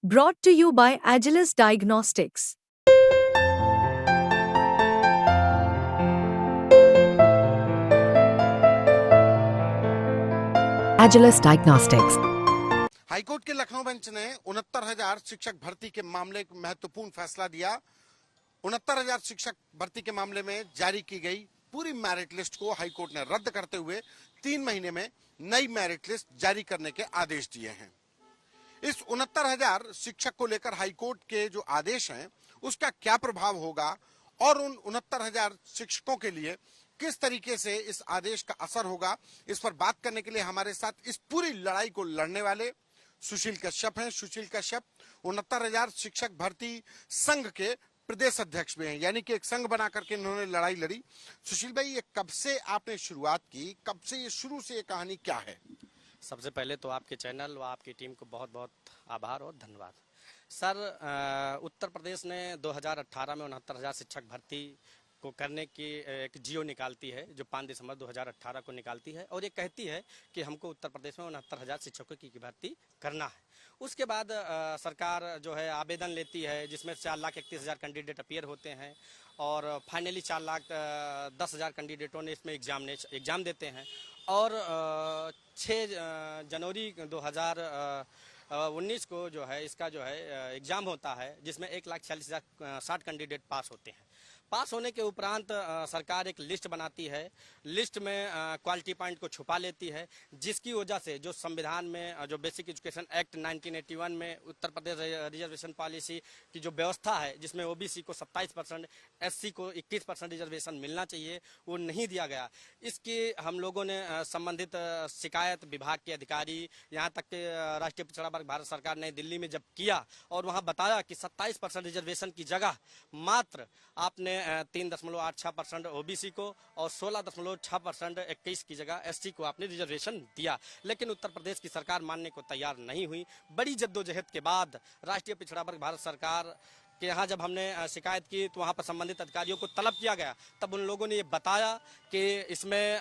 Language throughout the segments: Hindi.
Brought to you by Agilus Diagnostics. Agilus Diagnostics. High court के लखनऊ बेंच ने 69,000 शिक्षक भर्ती के मामले में महत्वपूर्ण फैसला दिया। 69,000 शिक्षक भर्ती के मामले में जारी की गई पूरी मेरिट लिस्ट को हाईकोर्ट ने रद्द करते हुए 3 महीने में नई मेरिट लिस्ट जारी करने के आदेश दिए हैं। इस 69,000 शिक्षक को लेकर हाईकोर्ट के जो आदेश हैं उसका क्या प्रभाव होगा और उन 69,000 शिक्षकों के लिए किस तरीके से इस आदेश का असर होगा, इस पर बात करने के लिए हमारे साथ इस पूरी लड़ाई को लड़ने वाले सुशील कश्यप हैं। सुशील कश्यप 69,000 शिक्षक भर्ती संघ के प्रदेश अध्यक्ष भी हैं, यानी कि एक संघ बना करके इन्होंने लड़ाई लड़ी। सुशील भाई, ये कब से आपने शुरुआत की, कब से ये शुरू से ये कहानी क्या है? सबसे पहले तो आपके चैनल व आपकी टीम को बहुत बहुत आभार और धन्यवाद। सर, उत्तर प्रदेश ने 2018 में 69,000 शिक्षक भर्ती को करने की एक जियो निकालती है, जो 5 दिसंबर 2018 को निकालती है और ये कहती है कि हमको उत्तर प्रदेश में 69,000 शिक्षकों की भर्ती करना है। उसके बाद सरकार जो है आवेदन लेती है, जिसमें 4,31,000 कैंडिडेट अपीयर होते हैं और फाइनली 4,10,000 कैंडिडेटों ने इसमें एग्ज़ाम देते हैं और 6 जनवरी 2019 को जो है इसका जो है एग्ज़ाम होता है, जिसमें 1,46,060 कैंडिडेट पास होते हैं। पास होने के उपरांत सरकार एक लिस्ट बनाती है। लिस्ट में क्वालिटी पॉइंट को छुपा लेती है, जिसकी वजह से जो संविधान में जो बेसिक एजुकेशन एक्ट 1981 में उत्तर प्रदेश रिजर्वेशन पॉलिसी की जो व्यवस्था है, जिसमें ओबीसी को 27%, एससी को 21% रिजर्वेशन मिलना चाहिए, वो नहीं दिया गया। इसकी हम लोगों ने संबंधित शिकायत विभाग के अधिकारी, यहाँ तक के राष्ट्रीय पिछड़ा वर्ग भारत सरकार नई दिल्ली में जब किया और वहाँ बताया कि 27% रिजर्वेशन की जगह मात्र आपने 3.86% ओबीसी को और 16.6% 21 की जगह एससी को आपने रिजर्वेशन दिया, लेकिन उत्तर प्रदेश की सरकार मानने को तैयार नहीं हुई। बड़ी जद्दोजहद के बाद राष्ट्रीय पिछड़ा वर्ग भारत सरकार कि यहाँ जब हमने शिकायत की तो वहाँ पर संबंधित अधिकारियों को तलब किया गया, तब उन लोगों ने ये बताया कि इसमें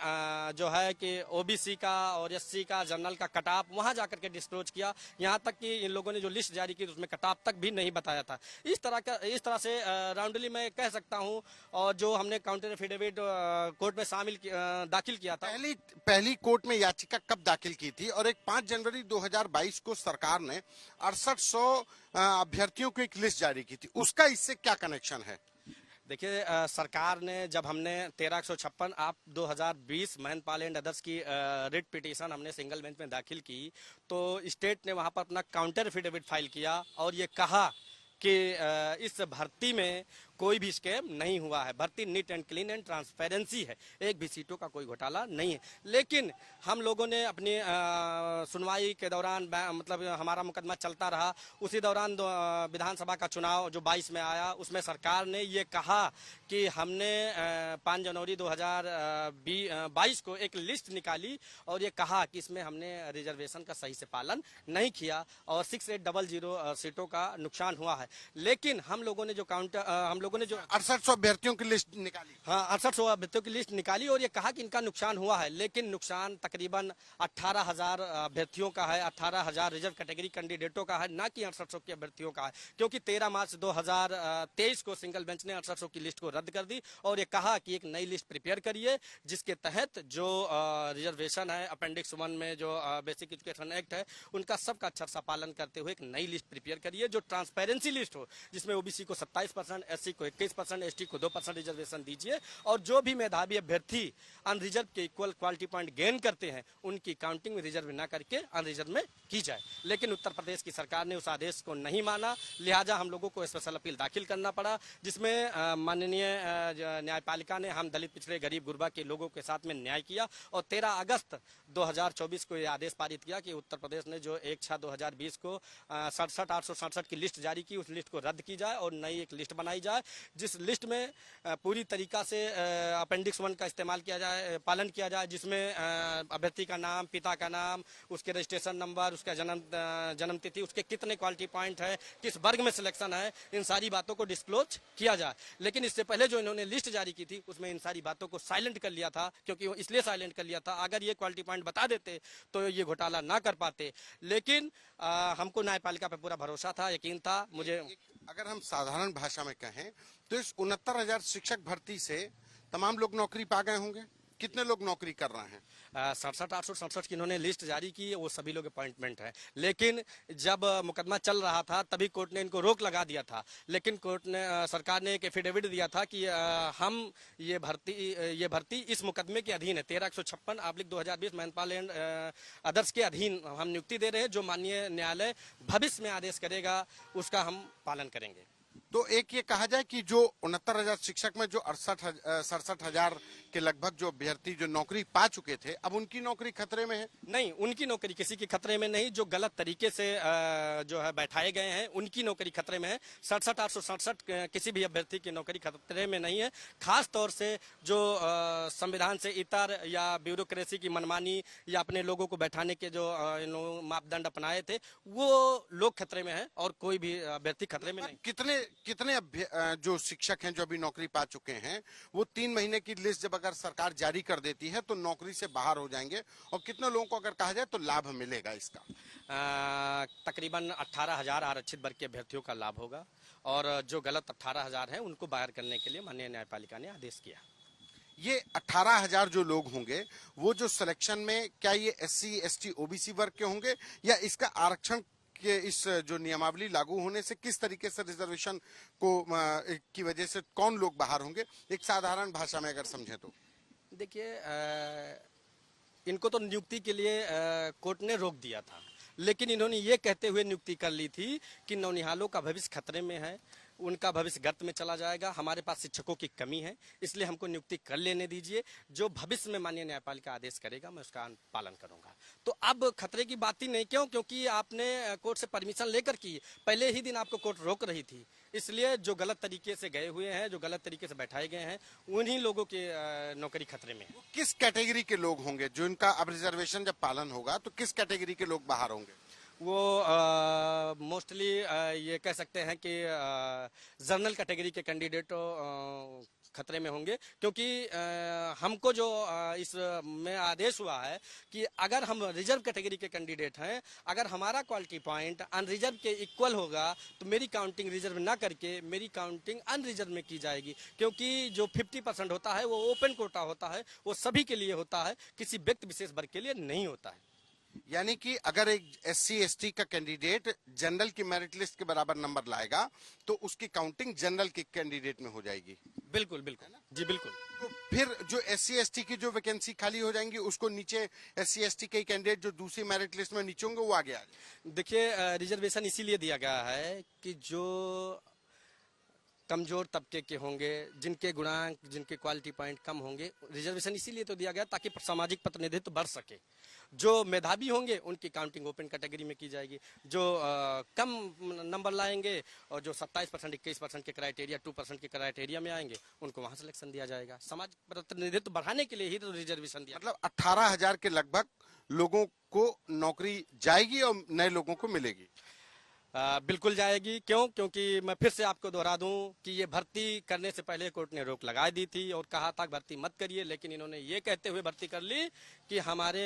जो है कि ओबीसी का और एससी का जनरल का कट ऑफ वहाँ जाकर के डिस्क्लोज किया। यहाँ तक कि इन लोगों ने जो लिस्ट जारी की उसमें कट ऑफ तक भी नहीं बताया था। इस तरह से राउंडली मैं कह सकता हूँ। और जो हमने काउंटर एफिडेविट कोर्ट में दाखिल किया था। पहली कोर्ट में याचिका कब दाखिल की थी? और एक 5 जनवरी 2022 को सरकार ने 6800 अभ्यर्थियों की एक लिस्ट जारी की थी, उसका इससे क्या कनेक्शन है? देखिए, सरकार ने जब हमने 1356 आप 2020 महंतपाल एंड अदर्स की रिट पिटीशन हमने सिंगल बेंच में दाखिल की, तो स्टेट ने वहां पर अपना काउंटर एफिडेविट फाइल किया और ये कहा कि इस भर्ती में कोई भी स्कैम नहीं हुआ है, भर्ती neat and clean and transparency है, एक भी सीटों का कोई घोटाला नहीं है। लेकिन हम लोगों ने अपनी सुनवाई के दौरान मतलब हमारा मुकदमा चलता रहा, उसी दौरान विधानसभा का चुनाव जो 22 में आया, उसमें सरकार ने ये कहा कि हमने 5 जनवरी 2022 को एक लिस्ट निकाली और ये कहा कि इसमें हमने रिजर्वेशन का सही से पालन नहीं किया और 6800 सीटों का नुकसान हुआ है। लेकिन हम लोगों ने जो 6800 अभ्यर्थियों की लिस्ट निकाली। हाँ, 6800 अभ्यर्थियों की लिस्ट निकाली और ये कहा कि इनका नुकसान हुआ है, लेकिन नुकसान तकरीबन 18,000 अभ्यर्थियों का है, 18,000 रिजर्व कैटेगरी कैंडिडेटों का है, ना कि 6800 के अभ्यर्थियों का है। क्योंकि 13 मार्च 2023 को सिंगल बेंच ने 6800 की लिस्ट को रद्द कर दी और ये कहा कि एक नई लिस्ट प्रिपेयर करिए, जिसके तहत जो रिजर्वेशन है अपेंडिक्स 1 में जो बेसिक एजुकेशन एक्ट है, उनका सबका अच्छा सा पालन करते हुए एक नई लिस्ट प्रिपेयर करिए, जो ट्रांसपेरेंसी लिस्ट हो, जिसमें ओबीसी को 27%, एससी को 21%, एसटी को 2% रिजर्वेशन दीजिए और जो भी मेधावी अभ्यर्थी अनरिजर्व के इक्वल क्वालिटी पॉइंट गेन करते हैं उनकी काउंटिंग में रिजर्व ना करके अनरिजर्व में की जाए। लेकिन उत्तर प्रदेश की सरकार ने उस आदेश को नहीं माना, लिहाजा हम लोगों को स्पेशल अपील दाखिल करना पड़ा, जिसमें माननीय न्यायपालिका ने हम दलित पिछड़े गरीब गुरबा के लोगों के साथ में न्याय किया और 13 अगस्त 2024 को यह आदेश पारित किया कि उत्तर प्रदेश ने जो 1/6/2020 को 67,867 की लिस्ट जारी की, उस लिस्ट को रद्द की जाए और नई एक लिस्ट बनाई जाए जिस लिस्ट में पूरी तरीका से अपेंडिक्स 1 का इस्तेमाल किया जाए, पालन किया जाए, जिसमें अभ्यर्थी का नाम, पिता का नाम, उसके रजिस्ट्रेशन नंबर, उसका जन्म तिथि, उसके कितने क्वालिटी पॉइंट है, किस वर्ग में सिलेक्शन है, इन सारी बातों को डिस्क्लोज किया जाए। लेकिन इससे पहले जो इन्होंने लिस्ट जारी की थी उसमें इन सारी बातों को साइलेंट कर लिया था, क्योंकि इसलिए साइलेंट कर लिया था, अगर ये क्वालिटी पॉइंट बता देते तो ये घोटाला ना कर पाते। लेकिन हमको न्यायपालिका पे पूरा भरोसा था, यकीन था मुझे। अगर हम साधारण भाषा में कहें तो इस 69,000 शिक्षक भर्ती से तमाम लोग नौकरी पा गए होंगे। कितने लोग नौकरी कर रहे हैं? 67,867 की इन्होंने लिस्ट जारी की, वो सभी लोग अपॉइंटमेंट है। लेकिन जब मुकदमा चल रहा था तभी कोर्ट ने इनको रोक लगा दिया था। लेकिन कोर्ट ने, सरकार ने एक एफिडेविट दिया था कि हम ये भर्ती इस मुकदमे के अधीन है, 1356/2020 मैनपाल एंड अदर्स के अधीन हम नियुक्ति दे रहे हैं। जो माननीय न्यायालय भविष्य में आदेश करेगा उसका हम पालन करेंगे। तो एक ये कहा जाए कि जो 69,000 शिक्षक में जो 67,000 के लगभग जो अभ्यर्थी जो नौकरी पा चुके थे, अब उनकी नौकरी खतरे में है? नहीं, उनकी नौकरी किसी की खतरे में नहीं। जो गलत तरीके से जो है बैठाए गए हैं उनकी नौकरी खतरे में है। 67,867 किसी भी अभ्यर्थी की नौकरी खतरे में नहीं है। खास तौर से जो संविधान से इतर या ब्यूरोक्रेसी की मनमानी या अपने लोगों को बैठाने के जो मापदंड अपनाए थे वो लोग खतरे में है और कोई भी अभ्यर्थी खतरे में नहीं। कितने जो शिक्षक हैं जो अभी नौकरी पा चुके हैं वो 3 महीने की लिस्ट जब अगर सरकार जारी कर देती है तो नौकरी से बाहर हो जाएंगे, और कितने लोगों को अगर कहा जाए तो लाभ मिलेगा इसका? तकरीबन 18,000 आरक्षित वर्ग के अभ्यर्थियों का लाभ होगा, और जो गलत 18,000 हैं उनको बाहर करने के लिए माननीय न्यायपालिका ने आदेश किया। ये 18,000 जो लोग होंगे वो जो सिलेक्शन में, क्या ये SC ST OBC वर्ग के होंगे, या इसका आरक्षण के इस जो नियमावली लागू होने से किस तरीके से रिजर्वेशन को की वजह से कौन लोग बाहर होंगे, एक साधारण भाषा में अगर समझे तो? देखिए, इनको तो नियुक्ति के लिए कोर्ट ने रोक दिया था, लेकिन इन्होंने ये कहते हुए नियुक्ति कर ली थी कि नौनिहालों का भविष्य खतरे में है, उनका भविष्य गर्त में चला जाएगा, हमारे पास शिक्षकों की कमी है, इसलिए हमको नियुक्ति कर लेने दीजिए। जो भविष्य में माननीय न्यायपालिका आदेश करेगा मैं उसका पालन करूंगा। तो अब खतरे की बात ही नहीं, क्योंकि आपने कोर्ट से परमिशन लेकर की, पहले ही दिन आपको कोर्ट रोक रही थी। इसलिए जो गलत तरीके से गए हुए हैं, जो गलत तरीके से बैठाए गए हैं, उन्हीं लोगों की नौकरी खतरे में है। किस कैटेगरी के लोग होंगे जो इनका अब रिजर्वेशन जब पालन होगा तो किस कैटेगरी के लोग बाहर होंगे? वो मोस्टली ये कह सकते हैं कि जनरल कैटेगरी के कैंडिडेट खतरे में होंगे, क्योंकि हमको जो इस में आदेश हुआ है कि अगर हम रिजर्व कैटेगरी के कैंडिडेट हैं, अगर हमारा क्वालिटी पॉइंट अनरिजर्व के इक्वल होगा तो मेरी काउंटिंग रिजर्व ना करके मेरी काउंटिंग अनरिजर्व में की जाएगी। क्योंकि जो 50% होता है वो ओपन कोटा होता है, वो सभी के लिए होता है, किसी व्यक्ति विशेष वर्ग के लिए नहीं होता है। यानी कि अगर एक SC ST का कैंडिडेट जनरल की मेरिट लिस्ट के बराबर नंबर लाएगा तो उसकी काउंटिंग जनरल के कैंडिडेट में हो जाएगी। बिल्कुल बिल्कुल जी बिल्कुल। तो फिर जो SC ST की जो वैकेंसी खाली हो जाएंगी उसको नीचे SC ST के कैंडिडेट जो दूसरी मेरिट लिस्ट में नीचे होंगे वो आगे आ जाएंगे। देखिए, रिजर्वेशन इसीलिए दिया गया है कि जो कमजोर तबके के होंगे, जिनके गुणांक, जिनके क्वालिटी पॉइंट कम होंगे, रिजर्वेशन इसीलिए तो दिया गया ताकि सामाजिक प्रतिनिधित्व बढ़ सके। जो मेधावी होंगे उनकी काउंटिंग ओपन कैटेगरी में की जाएगी, जो कम नंबर लाएंगे और जो 27%, 21% के क्राइटेरिया, 2% के क्राइटेरिया में आएंगे उनको वहां सिलेक्शन दिया जाएगा। समाज प्रतिनिधित्व बढ़ाने के लिए ही तो रिजर्वेशन दिया। मतलब 18,000 के लगभग लोगों को नौकरी जाएगी और नए लोगों को मिलेगी। बिल्कुल जाएगी। क्यों? क्योंकि मैं फिर से आपको दोहरा दूं कि ये भर्ती करने से पहले कोर्ट ने रोक लगा दी थी और कहा था भर्ती मत करिए, लेकिन इन्होंने ये कहते हुए भर्ती कर ली कि हमारे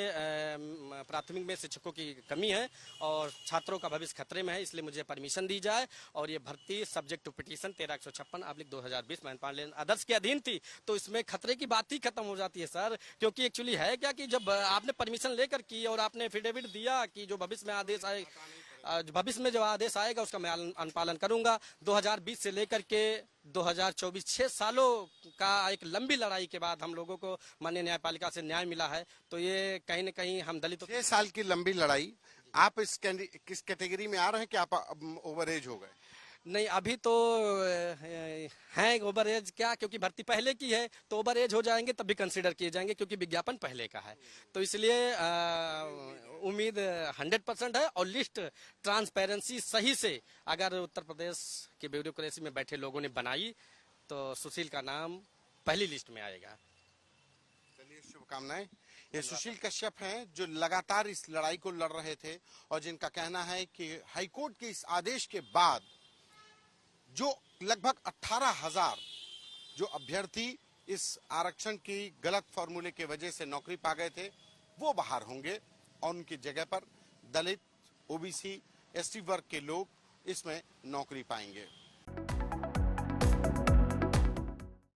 प्राथमिक में शिक्षकों की कमी है और छात्रों का भविष्य खतरे में है, इसलिए मुझे परमिशन दी जाए। और ये भर्ती subject to petition 1356/2020 Manpal and others के अधीन थी, तो इसमें खतरे की बात ही खत्म हो जाती है सर। क्योंकि एक्चुअली है क्या कि जब आपने परमिशन लेकर की और आपने एफिडेविट दिया कि जो भविष्य में आदेश आए, भविष्य में जो आदेश आएगा उसका मैं अनुपालन करूंगा। 2020 से लेकर के 2024 6 सालों का एक लंबी लड़ाई के बाद हम लोगों को माननीय न्यायपालिका से न्याय मिला है, तो ये कहीं न कहीं हम दलितों 6 साल की लंबी लड़ाई। आप किस कैटेगरी में आ रहे हैं कि आप ओवर एज हो गए? नहीं, अभी तो हैं ओवर एज क्या, क्योंकि भर्ती पहले की है तो ओवर एज हो जाएंगे तब भी कंसीडर किए जाएंगे, क्योंकि विज्ञापन पहले का है। तो इसलिए उम्मीद 100% है। और लिस्ट ट्रांसपेरेंसी सही से अगर उत्तर प्रदेश के ब्यूरोक्रेसी में बैठे लोगों ने बनाई तो सुशील का नाम पहली लिस्ट में आएगा। चलिए, शुभकामनाएं। ये सुशील कश्यप हैं जो लगातार इस लड़ाई को लड़ रहे थे और जिनका कहना है कि हाईकोर्ट के इस आदेश के बाद जो लगभग 18,000 जो अभ्यर्थी इस आरक्षण की गलत फॉर्मूले के वजह से नौकरी पा गए थे वो बाहर होंगे और उनकी जगह पर दलित, ओबीसी, एसटी वर्ग के लोग इसमें नौकरी पाएंगे।